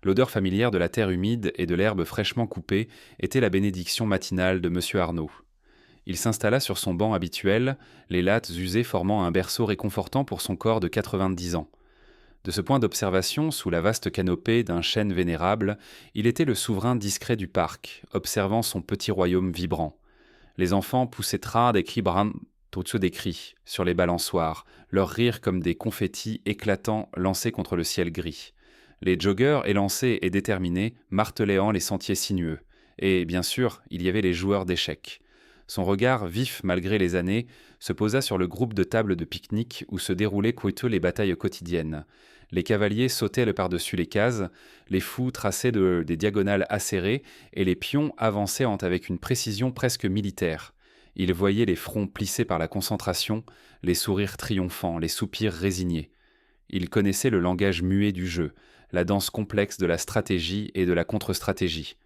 L'odeur familière de la terre humide et de l'herbe fraîchement coupée était la bénédiction matinale de M. Arnaud. Il s'installa sur son banc habituel, les lattes usées formant un berceau réconfortant pour son corps de 90 ans. De ce point d'observation, sous la vaste canopée d'un chêne vénérable, il était le souverain discret du parc, observant son petit royaume vibrant. Les enfants poussaient trad et cribran au-dessus des cris, sur les balançoires, leurs rires comme des confettis éclatants lancés contre le ciel gris. Les joggeurs, élancés et déterminés, martelant les sentiers sinueux. Et, bien sûr, il y avait les joueurs d'échecs. Son regard, vif malgré les années, se posa sur le groupe de tables de pique-nique où se déroulaient coûteux les batailles quotidiennes. Les cavaliers sautaient le par-dessus les cases, les fous traçaient des diagonales acérées, et les pions avançaient avec une précision presque militaire. Il voyait les fronts plissés par la concentration, les sourires triomphants, les soupirs résignés. Il connaissait le langage muet du jeu, la danse complexe de la stratégie et de la contre-stratégie.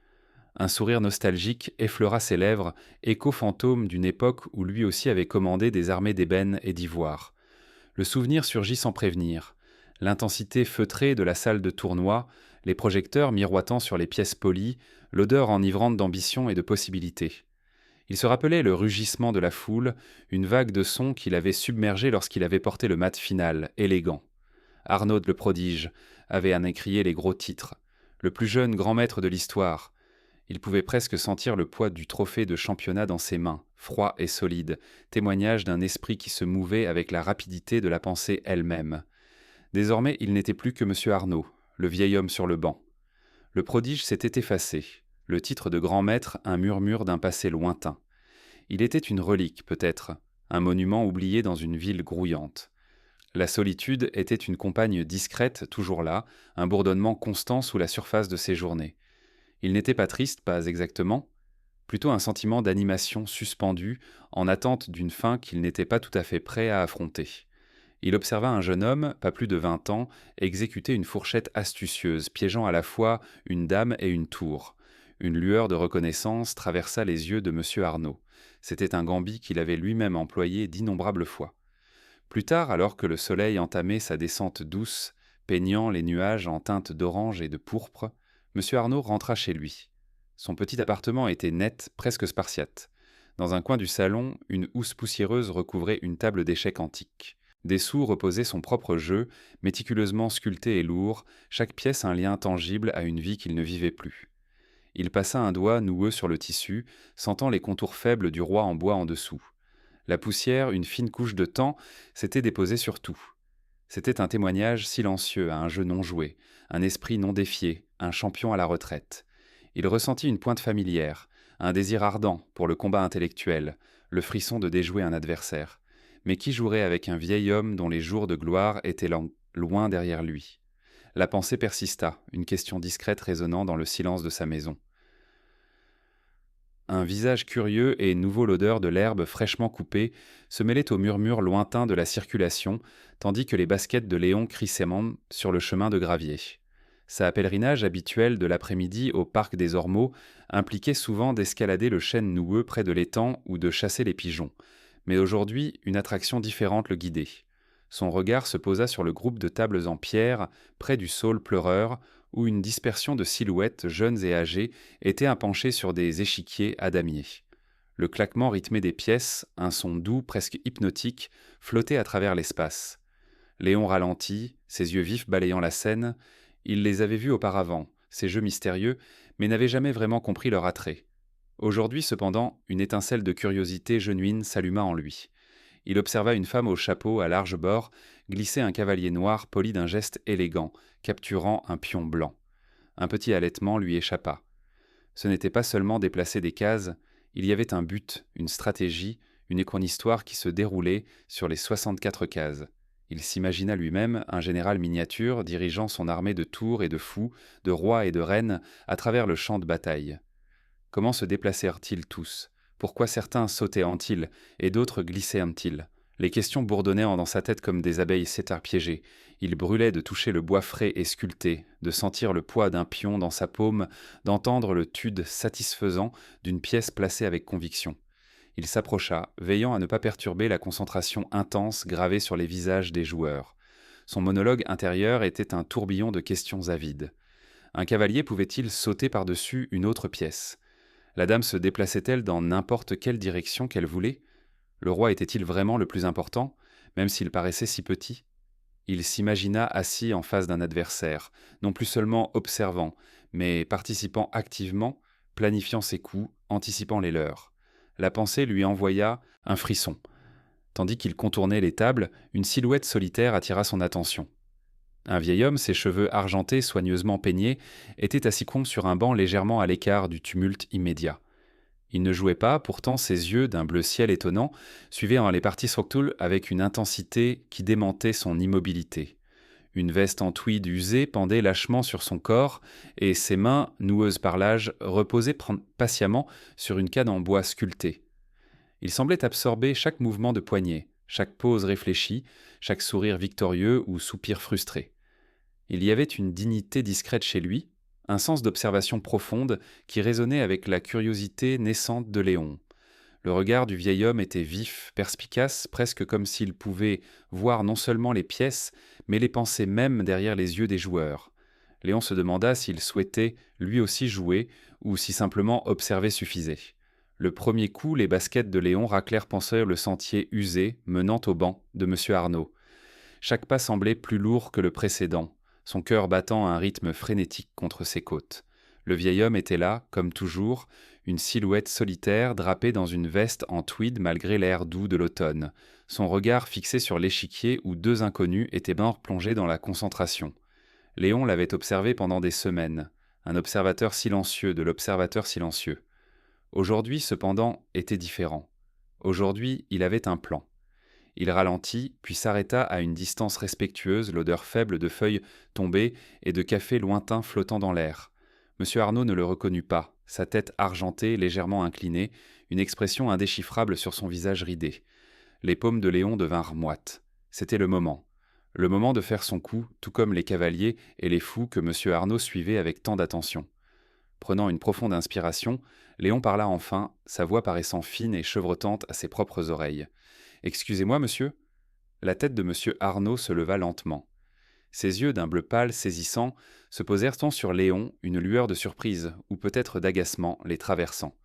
Un sourire nostalgique effleura ses lèvres, écho fantôme d'une époque où lui aussi avait commandé des armées d'ébène et d'ivoire. Le souvenir surgit sans prévenir. L'intensité feutrée de la salle de tournoi, les projecteurs miroitant sur les pièces polies, l'odeur enivrante d'ambition et de possibilités. Il se rappelait le rugissement de la foule, une vague de sons qui l'avait submergé lorsqu'il avait porté le mat final, élégant. Arnaud le prodige avait en écrié les gros titres. Le plus jeune grand maître de l'histoire. Il pouvait presque sentir le poids du trophée de championnat dans ses mains, froid et solide, témoignage d'un esprit qui se mouvait avec la rapidité de la pensée elle-même. Désormais, il n'était plus que M. Arnaud, le vieil homme sur le banc. Le prodige s'était effacé, le titre de grand maître un murmure d'un passé lointain. Il était une relique, peut-être, un monument oublié dans une ville grouillante. La solitude était une compagne discrète, toujours là, un bourdonnement constant sous la surface de ses journées. Il n'était pas triste, pas exactement, plutôt un sentiment d'animation suspendu, en attente d'une fin qu'il n'était pas tout à fait prêt à affronter. Il observa un jeune homme, pas plus de 20 ans, exécuter une fourchette astucieuse, piégeant à la fois une dame et une tour. Une lueur de reconnaissance traversa les yeux de M. Arnaud. C'était un gambit qu'il avait lui-même employé d'innombrables fois. Plus tard, alors que le soleil entamait sa descente douce, peignant les nuages en teintes d'orange et de pourpre, M. Arnaud rentra chez lui. Son petit appartement était net, presque spartiate. Dans un coin du salon, une housse poussiéreuse recouvrait une table d'échecs antique. Dessous reposait son propre jeu, méticuleusement sculpté et lourd, chaque pièce un lien tangible à une vie qu'il ne vivait plus. Il passa un doigt noueux sur le tissu, sentant les contours faibles du roi en bois en dessous. La poussière, une fine couche de temps, s'était déposée sur tout. C'était un témoignage silencieux à un jeu non joué, un esprit non défié, un champion à la retraite. Il ressentit une pointe familière, un désir ardent pour le combat intellectuel, le frisson de déjouer un adversaire. Mais qui jouerait avec un vieil homme dont les jours de gloire étaient loin derrière lui? La pensée persista, une question discrète résonnant dans le silence de sa maison. Un visage curieux et nouveau l'odeur de l'herbe fraîchement coupée se mêlait au murmure lointain de la circulation, tandis que les baskets de Léon crissaient sur le chemin de gravier. Sa pèlerinage habituel de l'après-midi au parc des Ormeaux impliquait souvent d'escalader le chêne noueux près de l'étang ou de chasser les pigeons. Mais aujourd'hui, une attraction différente le guidait. Son regard se posa sur le groupe de tables en pierre, près du saule pleureur, où une dispersion de silhouettes jeunes et âgées était penchée sur des échiquiers à damier. Le claquement rythmé des pièces, un son doux, presque hypnotique, flottait à travers l'espace. Léon ralentit, ses yeux vifs balayant la scène. Il les avait vus auparavant, ces jeux mystérieux, mais n'avait jamais vraiment compris leur attrait. Aujourd'hui, cependant, une étincelle de curiosité genuine s'alluma en lui. Il observa une femme au chapeau à large bord glisser un cavalier noir poli d'un geste élégant, capturant un pion blanc. Un petit halètement lui échappa. Ce n'était pas seulement déplacer des cases, il y avait un but, une stratégie, une écran-histoire qui se déroulait sur les 64 cases. Il s'imagina lui-même un général miniature dirigeant son armée de tours et de fous, de rois et de reines à travers le champ de bataille. Comment se déplacèrent-ils tous? Pourquoi certains sautéant-ils et d'autres glisséant-ils? Les questions bourdonnaient dans sa tête comme des abeilles s'étarpiégeaient. Il brûlait de toucher le bois frais et sculpté, de sentir le poids d'un pion dans sa paume, d'entendre le tude satisfaisant d'une pièce placée avec conviction. Il s'approcha, veillant à ne pas perturber la concentration intense gravée sur les visages des joueurs. Son monologue intérieur était un tourbillon de questions avides. Un cavalier pouvait-il sauter par-dessus une autre pièce? La dame se déplaçait-elle dans n'importe quelle direction qu'elle voulait? Le roi était-il vraiment le plus important, même s'il paraissait si petit? Il s'imagina assis en face d'un adversaire, non plus seulement observant, mais participant activement, planifiant ses coups, anticipant les leurs. La pensée lui envoya un frisson. Tandis qu'il contournait les tables, une silhouette solitaire attira son attention. Un vieil homme, ses cheveux argentés, soigneusement peignés, était assis sur un banc légèrement à l'écart du tumulte immédiat. Il ne jouait pas, pourtant ses yeux, d'un bleu ciel étonnant, suivaient les parties Sroctul avec une intensité qui démentait son immobilité. Une veste en tweed usée pendait lâchement sur son corps, et ses mains, noueuses par l'âge, reposaient patiemment sur une canne en bois sculptée. Il semblait absorber chaque mouvement de poignet, chaque pose réfléchie, chaque sourire victorieux ou soupir frustré. Il y avait une dignité discrète chez lui, un sens d'observation profonde qui résonnait avec la curiosité naissante de Léon. Le regard du vieil homme était vif, perspicace, presque comme s'il pouvait voir non seulement les pièces, mais les pensées même derrière les yeux des joueurs. Léon se demanda s'il souhaitait lui aussi jouer ou si simplement observer suffisait. Le premier coup, les baskets de Léon raclèrent penseur le sentier usé menant au banc de M. Arnaud. Chaque pas semblait plus lourd que le précédent, son cœur battant à un rythme frénétique contre ses côtes. Le vieil homme était là, comme toujours, une silhouette solitaire drapée dans une veste en tweed malgré l'air doux de l'automne, son regard fixé sur l'échiquier où deux inconnus étaient morts plongés dans la concentration. Léon l'avait observé pendant des semaines, un observateur silencieux de l'observateur silencieux. Aujourd'hui, cependant, était différent. Aujourd'hui, il avait un plan. Il ralentit, puis s'arrêta à une distance respectueuse, l'odeur faible de feuilles tombées et de café lointain flottant dans l'air. M. Arnaud ne le reconnut pas, sa tête argentée, légèrement inclinée, une expression indéchiffrable sur son visage ridé. Les paumes de Léon devinrent moites. C'était le moment. Le moment de faire son coup, tout comme les cavaliers et les fous que M. Arnaud suivait avec tant d'attention. Prenant une profonde inspiration, Léon parla enfin, sa voix paraissant fine et chevrotante à ses propres oreilles. « Excusez-moi, monsieur ?» La tête de M. Arnaud se leva lentement. Ses yeux d'un bleu pâle saisissant se posèrent sur Léon, une lueur de surprise, ou peut-être d'agacement, les traversant.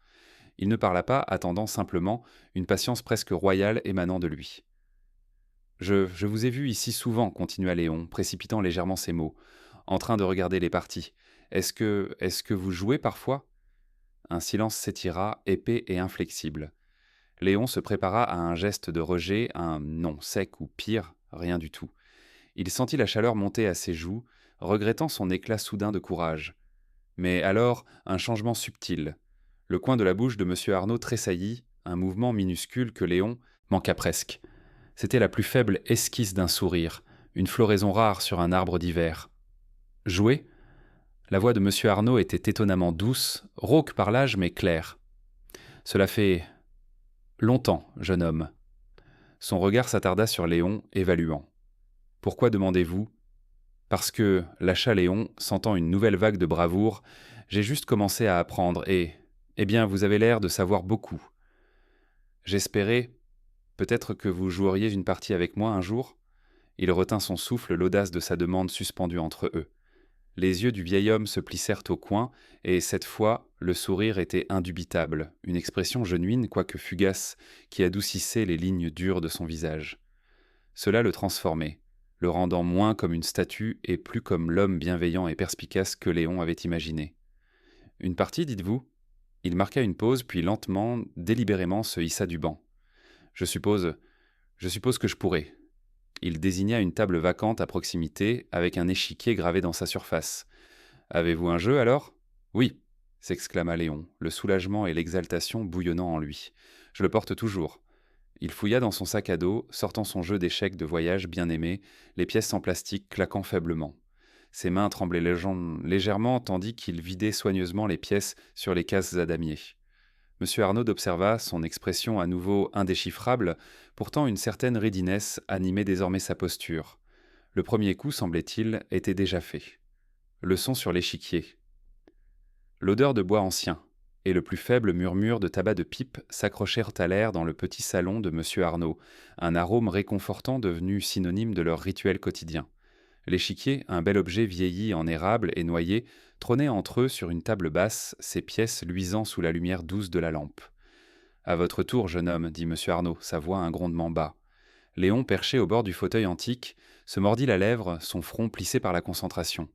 Il ne parla pas, attendant simplement, une patience presque royale émanant de lui. « Je vous ai vu ici souvent, continua Léon, précipitant légèrement ses mots, en train de regarder les parties. Est-ce que vous jouez parfois ?» Un silence s'étira, épais et inflexible. Léon se prépara à un geste de rejet, un non sec ou pire, rien du tout. Il sentit la chaleur monter à ses joues, regrettant son éclat soudain de courage. Mais alors, un changement subtil. Le coin de la bouche de M. Arnaud tressaillit, un mouvement minuscule que Léon manqua presque. C'était la plus faible esquisse d'un sourire, une floraison rare sur un arbre d'hiver. « Jouer ?» La voix de M. Arnaud était étonnamment douce, rauque par l'âge mais claire. « Cela fait longtemps, jeune homme. » Son regard s'attarda sur Léon, évaluant. « Pourquoi demandez-vous » ? « Parce que, lâcha Léon, sentant une nouvelle vague de bravoure, j'ai juste commencé à apprendre et, eh bien, vous avez l'air de savoir beaucoup. J'espérais, peut-être que vous joueriez une partie avec moi un jour ?» Il retint son souffle, l'audace de sa demande suspendue entre eux. Les yeux du vieil homme se plissèrent au coin, et cette fois, le sourire était indubitable, une expression genuine, quoique fugace, qui adoucissait les lignes dures de son visage. Cela le transformait, le rendant moins comme une statue et plus comme l'homme bienveillant et perspicace que Léon avait imaginé. « Une partie, dites-vous » Il marqua une pause, puis lentement, délibérément se hissa du banc. « Je suppose que je pourrais. » Il désigna une table vacante à proximité, avec un échiquier gravé dans sa surface. « Avez-vous un jeu, alors ?»« Oui !» s'exclama Léon, le soulagement et l'exaltation bouillonnant en lui. « Je le porte toujours. » Il fouilla dans son sac à dos, sortant son jeu d'échecs de voyage bien aimé, les pièces en plastique claquant faiblement. Ses mains tremblaient légèrement tandis qu'il vidait soigneusement les pièces sur les cases à damier. M. Arnaud observa, son expression à nouveau indéchiffrable, pourtant une certaine raidiness animait désormais sa posture. Le premier coup, semblait-il, était déjà fait. Leçon sur l'échiquier. L'odeur de bois ancien et le plus faible murmure de tabac de pipe s'accrochèrent à l'air dans le petit salon de M. Arnaud, un arôme réconfortant devenu synonyme de leur rituel quotidien. L'échiquier, un bel objet vieilli en érable et noyer, trônait entre eux sur une table basse, ses pièces luisant sous la lumière douce de la lampe. À votre tour, jeune homme, dit M. Arnaud, sa voix un grondement bas. Léon, perché au bord du fauteuil antique, se mordit la lèvre, son front plissé par la concentration.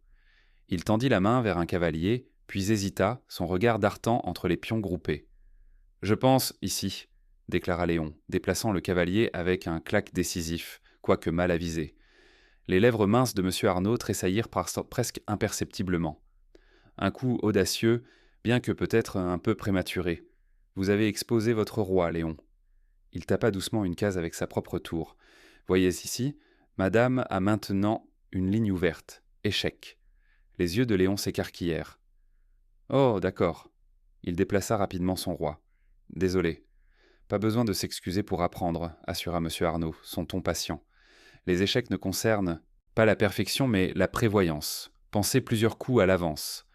Il tendit la main vers un cavalier, puis hésita, son regard dartant entre les pions groupés. « Je pense, ici, » déclara Léon, déplaçant le cavalier avec un claque décisif, quoique mal avisé. Les lèvres minces de M. Arnaud tressaillirent presque imperceptiblement. Un coup audacieux, bien que peut-être un peu prématuré. Vous avez exposé votre roi, Léon. Il tapa doucement une case avec sa propre tour. Voyez ici, Madame a maintenant une ligne ouverte. Échec. Les yeux de Léon s'écarquillèrent. Oh, d'accord. Il déplaça rapidement son roi. Désolé. Pas besoin de s'excuser pour apprendre, assura M. Arnaud, son ton patient. Les échecs ne concernent pas la perfection, mais la prévoyance. Pensez plusieurs coups à l'avance.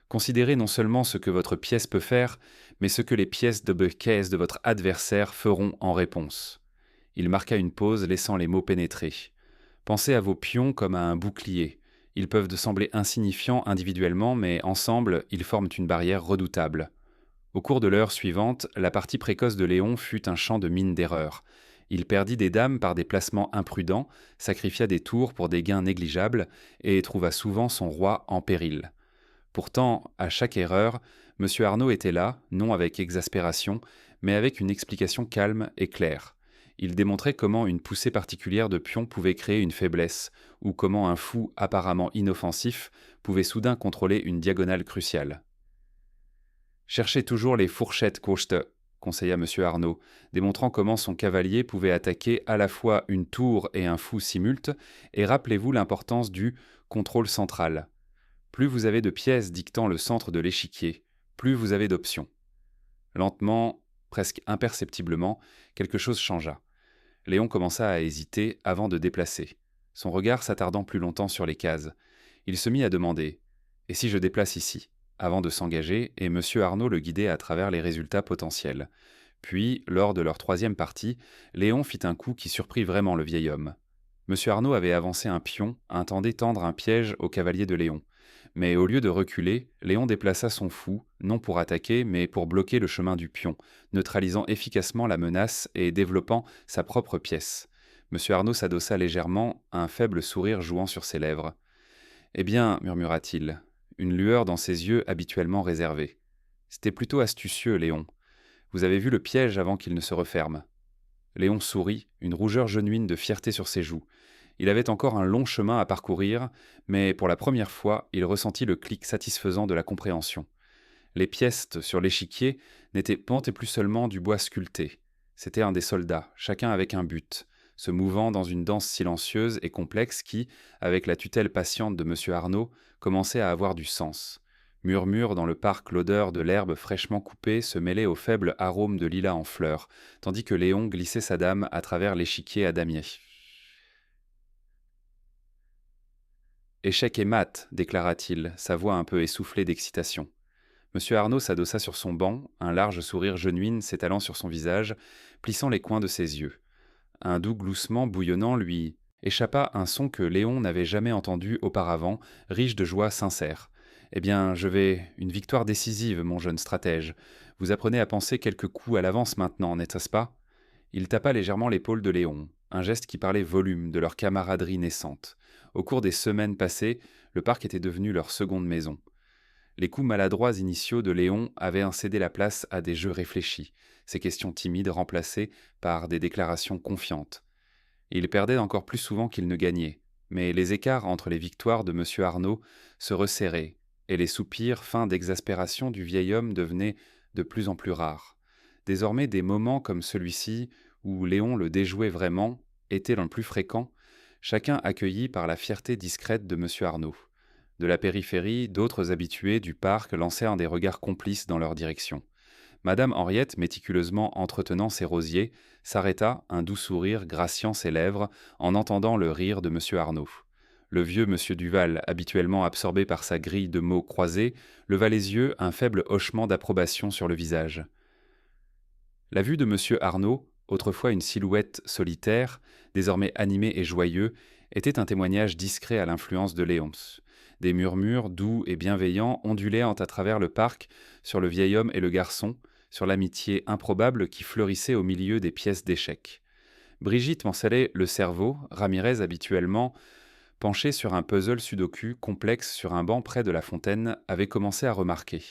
Considérez non seulement ce que votre pièce peut faire, mais ce que les pièces de caisse de votre adversaire feront en réponse. Il marqua une pause, laissant les mots pénétrer. Pensez à vos pions comme à un bouclier. Ils peuvent sembler insignifiants individuellement, mais ensemble, ils forment une barrière redoutable. Au cours de l'heure suivante, la partie précoce de Léon fut un champ de mine d'erreurs. Il perdit des dames par des placements imprudents, sacrifia des tours pour des gains négligeables, et trouva souvent son roi en péril. Pourtant, à chaque erreur, M. Arnaud était là, non avec exaspération, mais avec une explication calme et claire. Il démontrait comment une poussée particulière de pions pouvait créer une faiblesse, ou comment un fou apparemment inoffensif pouvait soudain contrôler une diagonale cruciale. « Cherchez toujours les fourchettes, Cochte, » conseilla M. Arnaud, démontrant comment son cavalier pouvait attaquer à la fois une tour et un fou simultes, et rappelez-vous l'importance du contrôle central. Plus vous avez de pièces dictant le centre de l'échiquier, plus vous avez d'options. Lentement, presque imperceptiblement, quelque chose changea. Léon commença à hésiter avant de déplacer, son regard s'attardant plus longtemps sur les cases. Il se mit à demander « Et si je déplace ici ?» avant de s'engager, et M. Arnaud le guidait à travers les résultats potentiels. Puis, lors de leur troisième partie, Léon fit un coup qui surprit vraiment le vieil homme. M. Arnaud avait avancé un pion, intendait tendre un piège au cavalier de Léon. Mais au lieu de reculer, Léon déplaça son fou, non pour attaquer, mais pour bloquer le chemin du pion, neutralisant efficacement la menace et développant sa propre pièce. M. Arnaud s'adossa légèrement, un faible sourire jouant sur ses lèvres. « Eh bien, murmura-t-il, une lueur dans ses yeux habituellement réservés. C'était plutôt astucieux, Léon. Vous avez vu le piège avant qu'il ne se referme. » Léon sourit, une rougeur genuine de fierté sur ses joues. Il avait encore un long chemin à parcourir, mais pour la première fois, il ressentit le clic satisfaisant de la compréhension. Les pièces sur l'échiquier n'étaient plus seulement du bois sculpté. C'était un des soldats, chacun avec un but, se mouvant dans une danse silencieuse et complexe qui, avec la tutelle patiente de M. Arnaud, commençait à avoir du sens. Murmure dans le parc l'odeur de l'herbe fraîchement coupée se mêlait au faible arôme de lilas en fleurs, tandis que Léon glissait sa dame à travers l'échiquier à damier. « Échec et mat, déclara-t-il, sa voix un peu essoufflée d'excitation. M. Arnaud s'adossa sur son banc, un large sourire genuine s'étalant sur son visage, plissant les coins de ses yeux. Un doux gloussement bouillonnant lui échappa un son que Léon n'avait jamais entendu auparavant, riche de joie sincère. « Eh bien, une victoire décisive, mon jeune stratège. Vous apprenez à penser quelques coups à l'avance maintenant, n'est-ce pas ?» Il tapa légèrement l'épaule de Léon, un geste qui parlait volume de leur camaraderie naissante. Au cours des semaines passées, le parc était devenu leur seconde maison. Les coups maladroits initiaux de Léon avaient cédé la place à des jeux réfléchis, ses questions timides remplacées par des déclarations confiantes. Il perdait encore plus souvent qu'il ne gagnait, mais les écarts entre les victoires de M. Arnaud se resserraient, et les soupirs fins d'exaspération du vieil homme devenaient de plus en plus rares. Désormais, des moments comme celui-ci, où Léon le déjouait vraiment, étaient le plus fréquents, chacun accueilli par la fierté discrète de M. Arnaud. De la périphérie, d'autres habitués du parc lancèrent des regards complices dans leur direction. Madame Henriette, méticuleusement entretenant ses rosiers, s'arrêta, un doux sourire graciant ses lèvres, en entendant le rire de M. Arnaud. Le vieux M. Duval, habituellement absorbé par sa grille de mots croisés, leva les yeux, un faible hochement d'approbation sur le visage. La vue de M. Arnaud, autrefois une silhouette solitaire, désormais animé et joyeux, était un témoignage discret à l'influence de Léonce. Des murmures doux et bienveillants ondulaient à travers le parc sur le vieil homme et le garçon, sur l'amitié improbable qui fleurissait au milieu des pièces d'échecs. Brigitte m'ensalait le cerveau, Ramirez habituellement, penché sur un puzzle sudoku complexe sur un banc près de la fontaine, avait commencé à remarquer.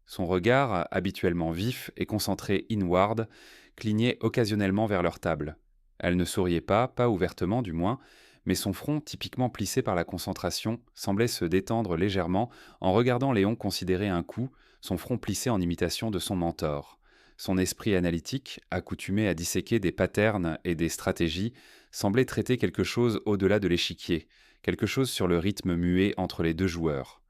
Son regard, habituellement vif et concentré inward, clignait occasionnellement vers leur table. Elle ne souriait pas ouvertement du moins, mais son front, typiquement plissé par la concentration, semblait se détendre légèrement en regardant Léon considérer un coup, son front plissé en imitation de son mentor. Son esprit analytique, accoutumé à disséquer des patterns et des stratégies, semblait traiter quelque chose au-delà de l'échiquier, quelque chose sur le rythme muet entre les deux joueurs.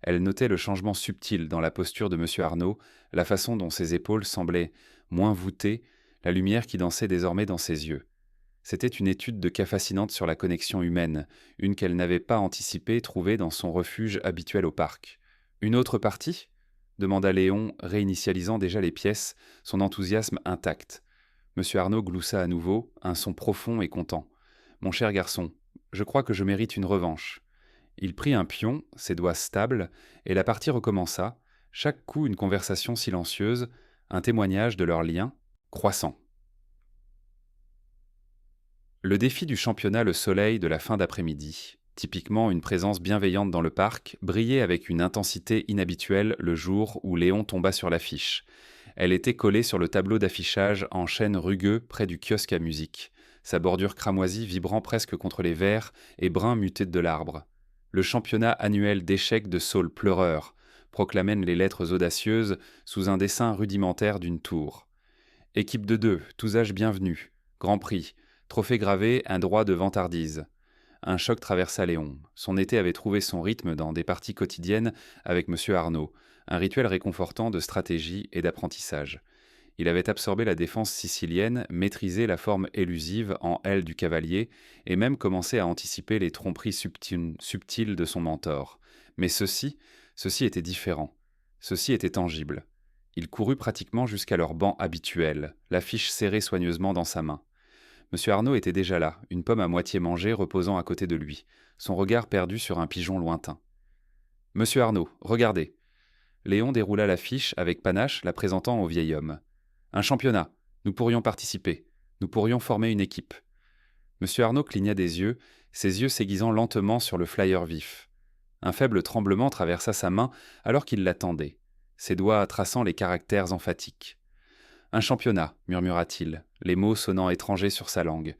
Elle notait le changement subtil dans la posture de M. Arnaud, la façon dont ses épaules semblaient moins voûtées, la lumière qui dansait désormais dans ses yeux. C'était une étude de cas fascinante sur la connexion humaine, une qu'elle n'avait pas anticipée trouvée dans son refuge habituel au parc. « Une autre partie » demanda Léon, réinitialisant déjà les pièces, son enthousiasme intact. M. Arnaud gloussa à nouveau, un son profond et content. « Mon cher garçon, je crois que je mérite une revanche. » Il prit un pion, ses doigts stables, et la partie recommença, chaque coup une conversation silencieuse, un témoignage de leur lien, croissant. Le défi du championnat Le Soleil de la fin d'après-midi, typiquement une présence bienveillante dans le parc, brillait avec une intensité inhabituelle le jour où Léon tomba sur l'affiche. Elle était collée sur le tableau d'affichage en chêne rugueux près du kiosque à musique, sa bordure cramoisie vibrant presque contre les verts et bruns mutés de l'arbre. Le championnat annuel d'échecs de Saule pleureur, proclamèrent les lettres audacieuses sous un dessin rudimentaire d'une tour. Équipe de 2, tous âges bienvenus. Grand prix. Trophée gravé, un droit de vantardise. Un choc traversa Léon. Son été avait trouvé son rythme dans des parties quotidiennes avec M. Arnaud, un rituel réconfortant de stratégie et d'apprentissage. Il avait absorbé la défense sicilienne, maîtrisé la forme élusive en L du cavalier, et même commencé à anticiper les tromperies subtiles de son mentor. Mais ceci était différent. Ceci était tangible. Il courut pratiquement jusqu'à leur banc habituel, l'affiche serrée soigneusement dans sa main. M. Arnaud était déjà là, une pomme à moitié mangée reposant à côté de lui, son regard perdu sur un pigeon lointain. « Monsieur Arnaud, regardez !» Léon déroula l'affiche avec panache, la présentant au vieil homme. « Un championnat. Nous pourrions participer. Nous pourrions former une équipe. » M. Arnaud cligna des yeux, ses yeux s'aiguisant lentement sur le flyer vif. Un faible tremblement traversa sa main alors qu'il l'attendait, ses doigts traçant les caractères emphatiques. « Un championnat, murmura-t-il, les mots sonnant étrangers sur sa langue.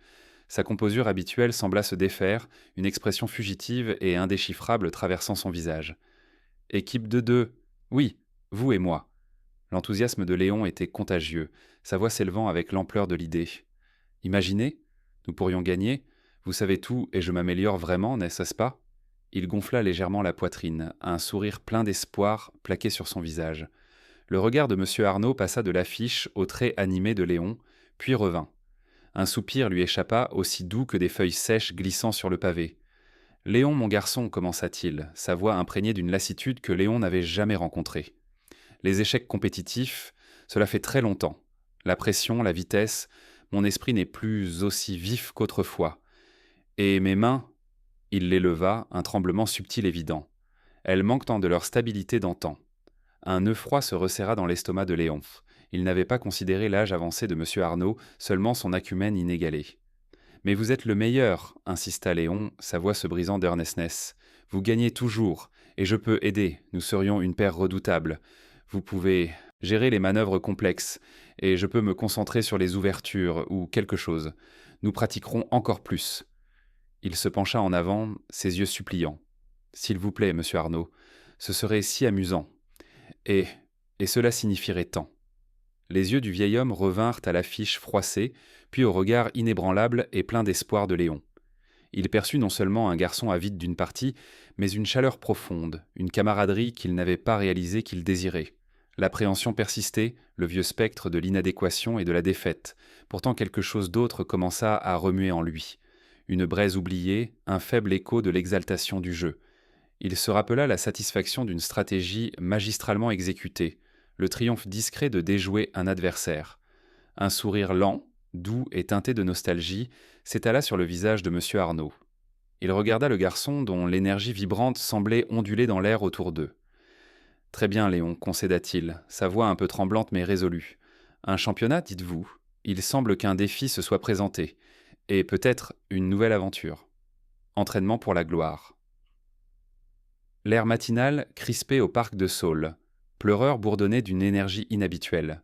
Sa composure habituelle sembla se défaire, une expression fugitive et indéchiffrable traversant son visage. « Équipe de 2. Oui, vous et moi. » L'enthousiasme de Léon était contagieux, sa voix s'élevant avec l'ampleur de l'idée. « Imaginez, nous pourrions gagner. Vous savez tout et je m'améliore vraiment, n'est-ce pas ?» Il gonfla légèrement la poitrine, un sourire plein d'espoir plaqué sur son visage. Le regard de M. Arnaud passa de l'affiche aux traits animés de Léon, puis revint. Un soupir lui échappa, aussi doux que des feuilles sèches glissant sur le pavé. « Léon, mon garçon, commença-t-il, sa voix imprégnée d'une lassitude que Léon n'avait jamais rencontrée. Les échecs compétitifs, cela fait très longtemps. La pression, la vitesse, mon esprit n'est plus aussi vif qu'autrefois. Et mes mains, il les leva, un tremblement subtil évident. Elles manquent tant de leur stabilité d'antan. Un nœud froid se resserra dans l'estomac de Léon. Il n'avait pas considéré l'âge avancé de M. Arnaud, seulement son acumène inégalé. « Mais vous êtes le meilleur, insista Léon, sa voix se brisant d'earnestness. Vous gagnez toujours, et je peux aider, nous serions une paire redoutable. Vous pouvez gérer les manœuvres complexes, et je peux me concentrer sur les ouvertures ou quelque chose. Nous pratiquerons encore plus. » Il se pencha en avant, ses yeux suppliants. « S'il vous plaît, monsieur Arnaud, ce serait si amusant. Et cela signifierait tant. » Les yeux du vieil homme revinrent à l'affiche froissée, puis au regard inébranlable et plein d'espoir de Léon. Il perçut non seulement un garçon avide d'une partie, mais une chaleur profonde, une camaraderie qu'il n'avait pas réalisé qu'il désirait. L'appréhension persistait, le vieux spectre de l'inadéquation et de la défaite. Pourtant quelque chose d'autre commença à remuer en lui. Une braise oubliée, un faible écho de l'exaltation du jeu. Il se rappela la satisfaction d'une stratégie magistralement exécutée, le triomphe discret de déjouer un adversaire. Un sourire lent, doux et teinté de nostalgie s'étala sur le visage de M. Arnaud. Il regarda le garçon dont l'énergie vibrante semblait onduler dans l'air autour d'eux. Très bien, Léon, concéda-t-il, sa voix un peu tremblante mais résolue. Un championnat, dites-vous? Il semble qu'un défi se soit présenté, et peut-être une nouvelle aventure. Entraînement pour la gloire. L'air matinal crispé au parc de Saules. Pleureur bourdonnait d'une énergie inhabituelle.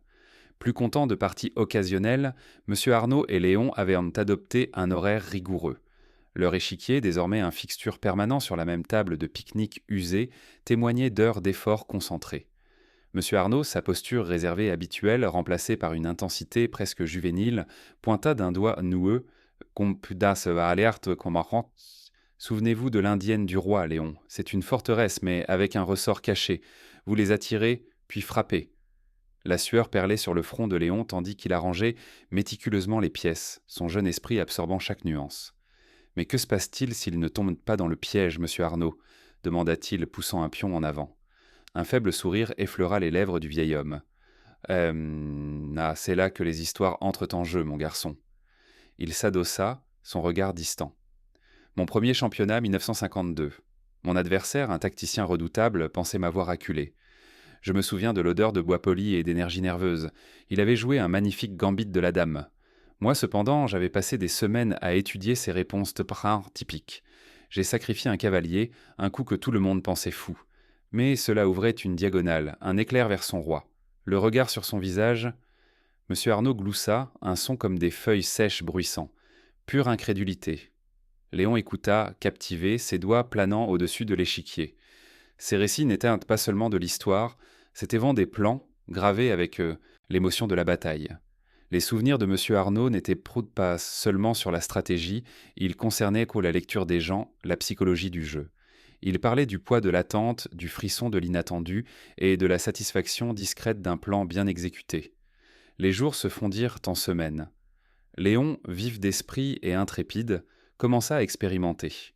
Plus content de parties occasionnelles, M. Arnaud et Léon avaient adopté un horaire rigoureux. Leur échiquier, désormais un fixture permanent sur la même table de pique-nique usée, témoignait d'heures d'efforts concentrés. M. Arnaud, sa posture réservée et habituelle, remplacée par une intensité presque juvénile, pointa d'un doigt noueux « Compudas aleart comarant ». Souvenez-vous de l'indienne du roi, Léon. C'est une forteresse, mais avec un ressort caché. Vous les attirez, puis frappez. La sueur perlait sur le front de Léon tandis qu'il arrangeait méticuleusement les pièces, son jeune esprit absorbant chaque nuance. « Mais que se passe-t-il s'il ne tombe pas dans le piège, monsieur Arnaud ?» demanda-t-il, poussant un pion en avant. Un faible sourire effleura les lèvres du vieil homme. C'est là que les histoires entrent en jeu, mon garçon. » Il s'adossa, son regard distant. Mon premier championnat 1952. Mon adversaire, un tacticien redoutable, pensait m'avoir acculé. Je me souviens de l'odeur de bois poli et d'énergie nerveuse. Il avait joué un magnifique gambit de la dame. Moi, cependant, j'avais passé des semaines à étudier ses réponses de prince typiques. J'ai sacrifié un cavalier, un coup que tout le monde pensait fou. Mais cela ouvrait une diagonale, un éclair vers son roi. Le regard sur son visage... M. Arnaud gloussa, un son comme des feuilles sèches bruissant. Pure incrédulité. Léon écouta, captivé, ses doigts planant au-dessus de l'échiquier. Ces récits n'étaient pas seulement de l'histoire, c'étaient vraiment des plans, gravés avec l'émotion de la bataille. Les souvenirs de M. Arnaud n'étaient pas seulement sur la stratégie, ils concernaient la lecture des gens, la psychologie du jeu. Il parlait du poids de l'attente, du frisson de l'inattendu et de la satisfaction discrète d'un plan bien exécuté. Les jours se fondirent en semaines. Léon, vif d'esprit et intrépide, commença à expérimenter.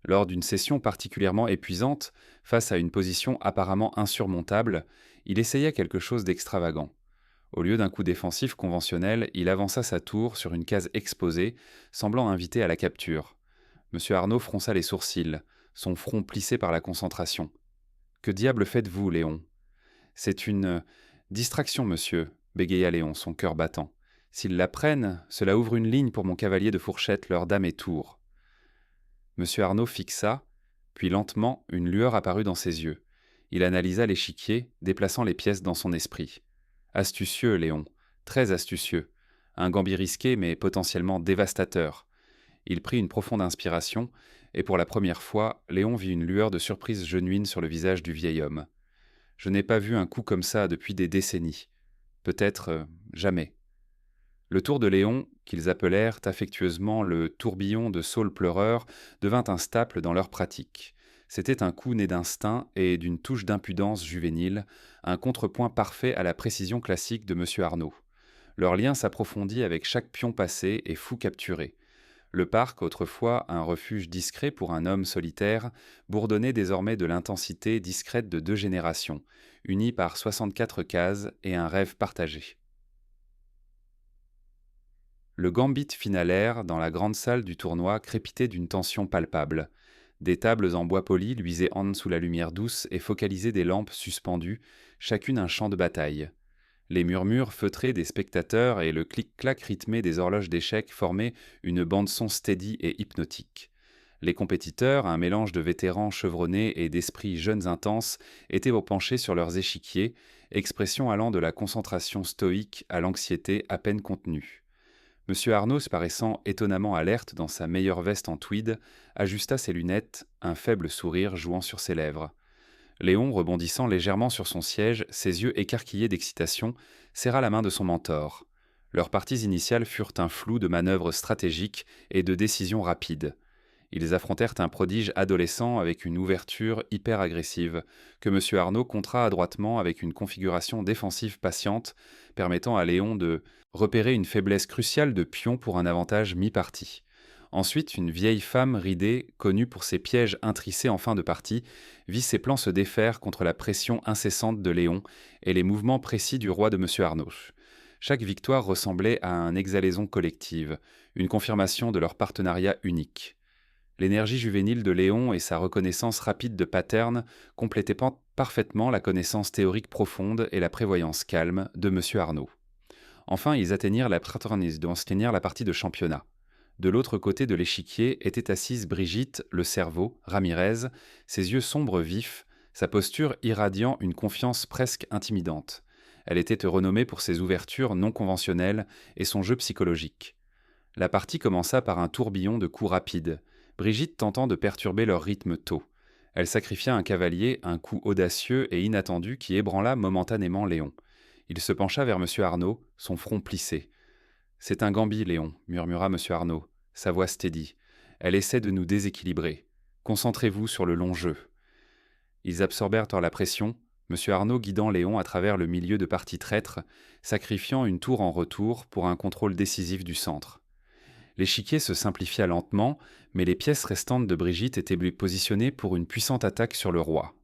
Lors d'une session particulièrement épuisante, face à une position apparemment insurmontable, il essaya quelque chose d'extravagant. Au lieu d'un coup défensif conventionnel, il avança sa tour sur une case exposée, semblant inviter à la capture. M. Arnaud fronça les sourcils, son front plissé par la concentration. « Que diable faites-vous, Léon ?»« C'est une distraction, monsieur, » bégaya Léon, son cœur battant. « S'ils la prennent, cela ouvre une ligne pour mon cavalier de fourchette, leur dame et tour. » M. Arnaud fixa, puis lentement, une lueur apparut dans ses yeux. Il analysa l'échiquier, déplaçant les pièces dans son esprit. Astucieux, Léon, très astucieux. Un gambit risqué, mais potentiellement dévastateur. Il prit une profonde inspiration, et pour la première fois, Léon vit une lueur de surprise genuine sur le visage du vieil homme. « Je n'ai pas vu un coup comme ça depuis des décennies. Peut-être jamais. » Le tour de Léon, qu'ils appelèrent affectueusement le tourbillon de Saule pleureur, devint un staple dans leur pratique. C'était un coup né d'instinct et d'une touche d'impudence juvénile, un contrepoint parfait à la précision classique de M. Arnaud. Leur lien s'approfondit avec chaque pion passé et fou capturé. Le parc, autrefois un refuge discret pour un homme solitaire, bourdonnait désormais de l'intensité discrète de 2 générations, unies par 64 cases et un rêve partagé. Le gambit finalaire, dans la grande salle du tournoi, crépitait d'une tension palpable. Des tables en bois poli luisaient sous la lumière douce et focalisaient des lampes suspendues, chacune un champ de bataille. Les murmures feutrés des spectateurs et le clic-clac rythmé des horloges d'échecs formaient une bande-son steady et hypnotique. Les compétiteurs, un mélange de vétérans chevronnés et d'esprits jeunes intenses, étaient penchés sur leurs échiquiers, expression allant de la concentration stoïque à l'anxiété à peine contenue. M. Arnaud, paraissant étonnamment alerte dans sa meilleure veste en tweed, ajusta ses lunettes, un faible sourire jouant sur ses lèvres. Léon, rebondissant légèrement sur son siège, ses yeux écarquillés d'excitation, serra la main de son mentor. Leurs parties initiales furent un flou de manœuvres stratégiques et de décisions rapides. Ils affrontèrent un prodige adolescent avec une ouverture hyper agressive, que M. Arnaud contra adroitement avec une configuration défensive patiente, permettant à Léon de repérer une faiblesse cruciale de pion pour un avantage mi-partie. Ensuite, une vieille femme ridée, connue pour ses pièges intricés en fin de partie, vit ses plans se défaire contre la pression incessante de Léon et les mouvements précis du roi de M. Arnaud. Chaque victoire ressemblait à une exhalaison collective, une confirmation de leur partenariat unique. L'énergie juvénile de Léon et sa reconnaissance rapide de pattern complétaient parfaitement la connaissance théorique profonde et la prévoyance calme de M. Arnaud. Enfin, ils atteignirent la partie de championnat. De l'autre côté de l'échiquier était assise Brigitte, le cerveau, Ramirez, ses yeux sombres vifs, sa posture irradiant une confiance presque intimidante. Elle était renommée pour ses ouvertures non conventionnelles et son jeu psychologique. La partie commença par un tourbillon de coups rapides, Brigitte tentant de perturber leur rythme tôt. Elle sacrifia un cavalier, un coup audacieux et inattendu qui ébranla momentanément Léon. Il se pencha vers M. Arnaud, son front plissé. « C'est un gambit, Léon, murmura M. Arnaud, sa voix steady. Elle essaie de nous déséquilibrer. Concentrez-vous sur le long jeu. » Ils absorbèrent la pression, M. Arnaud guidant Léon à travers le milieu de partie traître, sacrifiant une tour en retour pour un contrôle décisif du centre. L'échiquier se simplifia lentement, mais les pièces restantes de Brigitte étaient positionnées pour une puissante attaque sur le roi.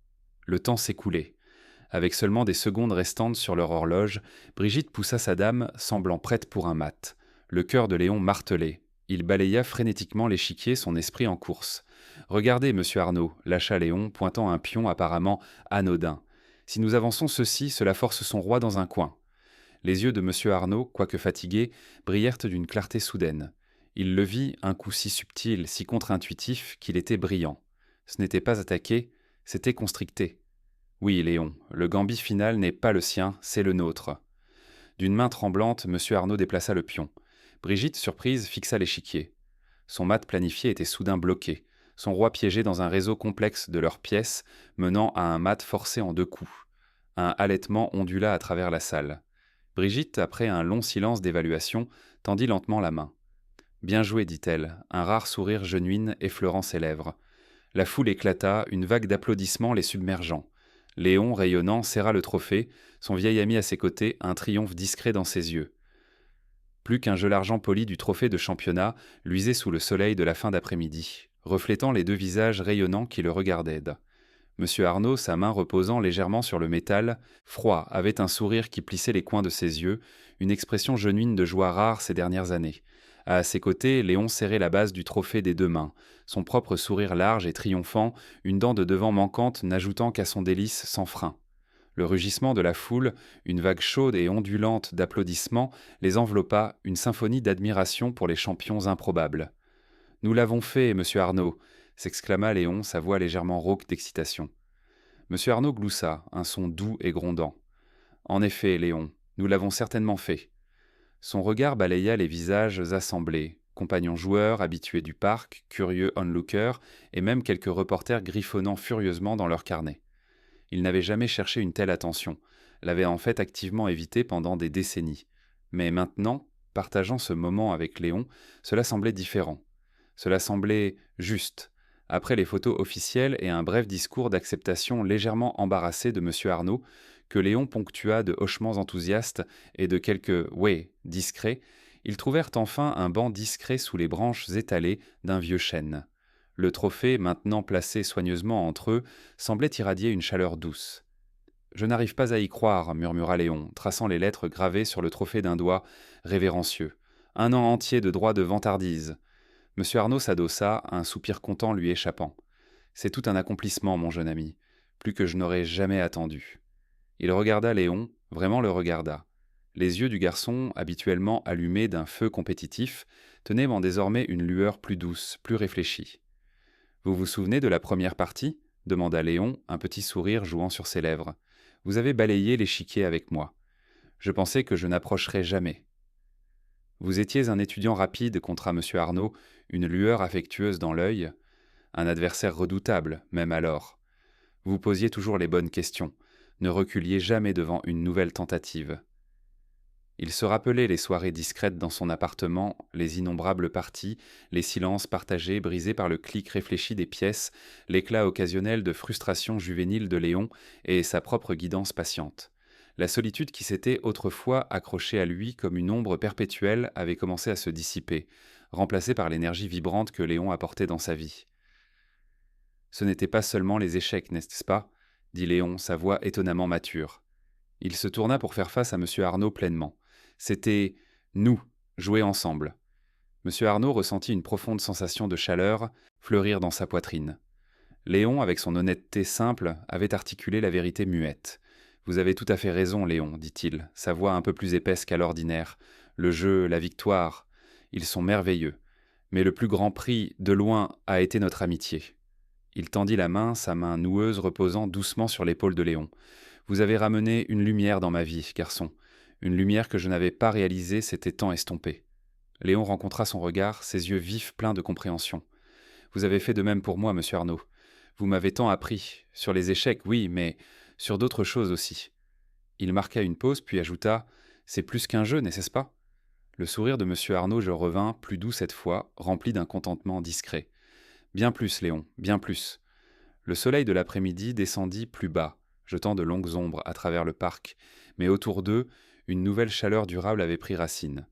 Le temps s'écoulait. Avec seulement des secondes restantes sur leur horloge, Brigitte poussa sa dame, semblant prête pour un mat. Le cœur de Léon martelait. Il balaya frénétiquement l'échiquier, son esprit en course. « Regardez, monsieur Arnaud, lâcha Léon, pointant un pion apparemment anodin. Si nous avançons ceci, cela force son roi dans un coin. » Les yeux de monsieur Arnaud, quoique fatigués, brillèrent d'une clarté soudaine. Il le vit, un coup si subtil, si contre-intuitif, qu'il était brillant. Ce n'était pas attaquer, c'était constricter. Oui, Léon, le gambit final n'est pas le sien, c'est le nôtre. D'une main tremblante, M. Arnaud déplaça le pion. Brigitte, surprise, fixa l'échiquier. Son mat planifié était soudain bloqué, son roi piégé dans un réseau complexe de leurs pièces, menant à un mat forcé en 2 coups. Un halètement ondula à travers la salle. Brigitte, après un long silence d'évaluation, tendit lentement la main. « Bien joué, dit-elle, un rare sourire genuine effleurant ses lèvres. » La foule éclata, une vague d'applaudissements les submergeant. Léon, rayonnant, serra le trophée, son vieil ami à ses côtés, un triomphe discret dans ses yeux. Plus qu'un jeu l'argent poli du trophée de championnat luisait sous le soleil de la fin d'après-midi, reflétant les 2 visages rayonnants qui le regardaient. M. Arnaud, sa main reposant légèrement sur le métal, froid, avait un sourire qui plissait les coins de ses yeux, une expression genuine de joie rare ces dernières années. À ses côtés, Léon serrait la base du trophée des 2 mains, son propre sourire large et triomphant, une dent de devant manquante n'ajoutant qu'à son délice sans frein. Le rugissement de la foule, une vague chaude et ondulante d'applaudissements, les enveloppa, une symphonie d'admiration pour les champions improbables. « Nous l'avons fait, monsieur Arnaud !» s'exclama Léon, sa voix légèrement rauque d'excitation. Monsieur Arnaud gloussa, un son doux et grondant. « En effet, Léon, nous l'avons certainement fait. » Son regard balaya les visages assemblés, compagnons joueurs, habitués du parc, curieux onlookers, et même quelques reporters griffonnant furieusement dans leurs carnets. Il n'avait jamais cherché une telle attention, l'avait en fait activement évité pendant des décennies. Mais maintenant, partageant ce moment avec Léon, cela semblait différent. Cela semblait juste. Après les photos officielles et un bref discours d'acceptation légèrement embarrassé de M. Arnaud, que Léon ponctua de hochements enthousiastes et de quelques « ouais » discrets, ils trouvèrent enfin un banc discret sous les branches étalées d'un vieux chêne. Le trophée, maintenant placé soigneusement entre eux, semblait irradier une chaleur douce. « Je n'arrive pas à y croire, » murmura Léon, traçant les lettres gravées sur le trophée d'un doigt révérencieux. « 1 an entier de droit de vantardise. » M. Arnaud s'adossa, un soupir content lui échappant. « C'est tout un accomplissement, mon jeune ami, plus que je n'aurais jamais attendu. » Il regarda Léon, vraiment le regarda. Les yeux du garçon, habituellement allumés d'un feu compétitif, tenaient désormais une lueur plus douce, plus réfléchie. « Vous vous souvenez de la première partie ?» demanda Léon, un petit sourire jouant sur ses lèvres. « Vous avez balayé l'échiquier avec moi. Je pensais que je n'approcherais jamais. » Vous étiez un étudiant rapide, contra M. Arnaud, une lueur affectueuse dans l'œil. Un adversaire redoutable, même alors. Vous posiez toujours les bonnes questions. Ne reculiez jamais devant une nouvelle tentative. Il se rappelait les soirées discrètes dans son appartement, les innombrables parties, les silences partagés brisés par le clic réfléchi des pièces, l'éclat occasionnel de frustration juvénile de Léon et sa propre guidance patiente. La solitude qui s'était autrefois accrochée à lui comme une ombre perpétuelle avait commencé à se dissiper, remplacée par l'énergie vibrante que Léon apportait dans sa vie. « Ce n'était pas seulement les échecs, n'est-ce pas ?» dit Léon, sa voix étonnamment mature. Il se tourna pour faire face à M. Arnaud pleinement. C'était « nous » jouer ensemble. Monsieur Arnaud ressentit une profonde sensation de chaleur fleurir dans sa poitrine. Léon, avec son honnêteté simple, avait articulé la vérité muette. Vous avez tout à fait raison, Léon, dit-il, sa voix un peu plus épaisse qu'à l'ordinaire. Le jeu, la victoire, ils sont merveilleux. Mais le plus grand prix, de loin, a été notre amitié. Il tendit la main, sa main noueuse reposant doucement sur l'épaule de Léon. Vous avez ramené une lumière dans ma vie, garçon. Une lumière que je n'avais pas réalisée s'était tant estompée. Léon rencontra son regard, ses yeux vifs pleins de compréhension. Vous avez fait de même pour moi, monsieur Arnaud. Vous m'avez tant appris. Sur les échecs, oui, mais sur d'autres choses aussi. Il marqua une pause, puis ajouta « C'est plus qu'un jeu, n'est-ce pas ?» Le sourire de monsieur Arnaud je revint, plus doux cette fois, rempli d'un contentement discret. « Bien plus, Léon, bien plus. » Le soleil de l'après-midi descendit plus bas, jetant de longues ombres à travers le parc, mais autour d'eux, une nouvelle chaleur durable avait pris racine.